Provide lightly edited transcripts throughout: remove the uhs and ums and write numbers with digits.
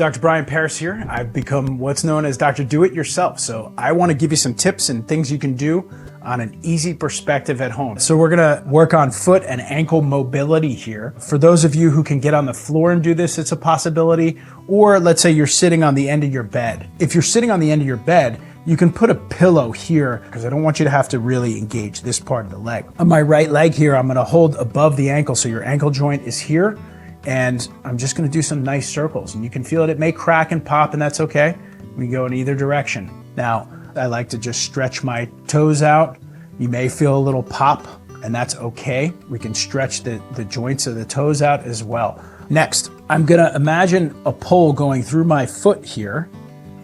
Dr. Brian Paris here. I've become what's known as Dr. Do It Yourself. So I want to give you some tips and things you can do on an easy perspective at home. So we're gonna work on foot and ankle mobility here. For those of you who can get on the floor and do this, it's a possibility. Or let's say you're sitting on the end of your bed. If you're sitting on the end of your bed, you can put a pillow here because I don't want you to have to really engage this part of the leg. On my right leg here, I'm gonna hold above the ankle so your ankle joint is here. And I'm just gonna do some nice circles, and you can feel it. It may crack and pop, and that's okay. We can go in either direction. Now, I like to just stretch my toes out. You may feel a little pop, and that's okay. We can stretch the joints of the toes out as well. Next, I'm gonna imagine a pole going through my foot here,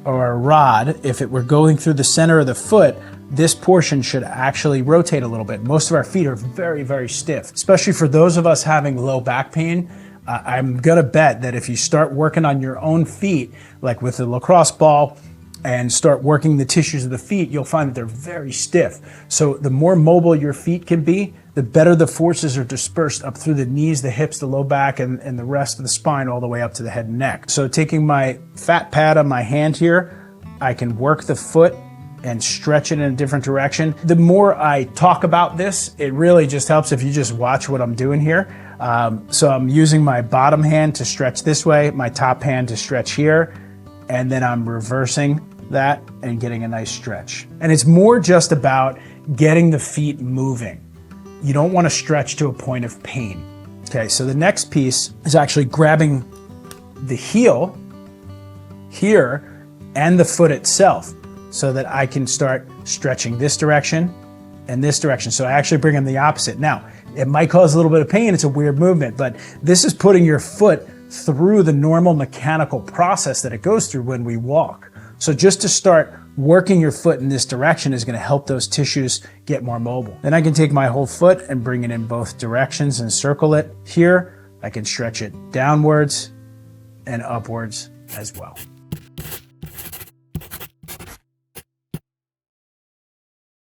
or a rod. If it were going through the center of the foot, this portion should actually rotate a little bit. Most of our feet are very, very stiff, especially for those of us having low back pain. I'm gonna bet that if you start working on your own feet, like with a lacrosse ball, and start working the tissues of the feet, you'll find that they're very stiff. So the more mobile your feet can be, the better the forces are dispersed up through the knees, the hips, the low back, and the rest of the spine all the way up to the head and neck. So taking my fat pad on my hand here, I can work the foot and stretch it in a different direction. The more I talk about this, it really just helps if you just watch what I'm doing here. So I'm using my bottom hand to stretch this way, my top hand to stretch here, and then I'm reversing that and getting a nice stretch. And it's more just about getting the feet moving. You don't want to stretch to a point of pain. Okay, so the next piece is actually grabbing the heel here and the foot itself so that I can start stretching this direction and this direction. So I actually bring them the opposite. Now, it might cause a little bit of pain. It's a weird movement, but this is putting your foot through the normal mechanical process that it goes through when we walk. So just to start working your foot in this direction is going to help those tissues get more mobile. Then I can take my whole foot and bring it in both directions and circle it. Here, I can stretch it downwards and upwards as well.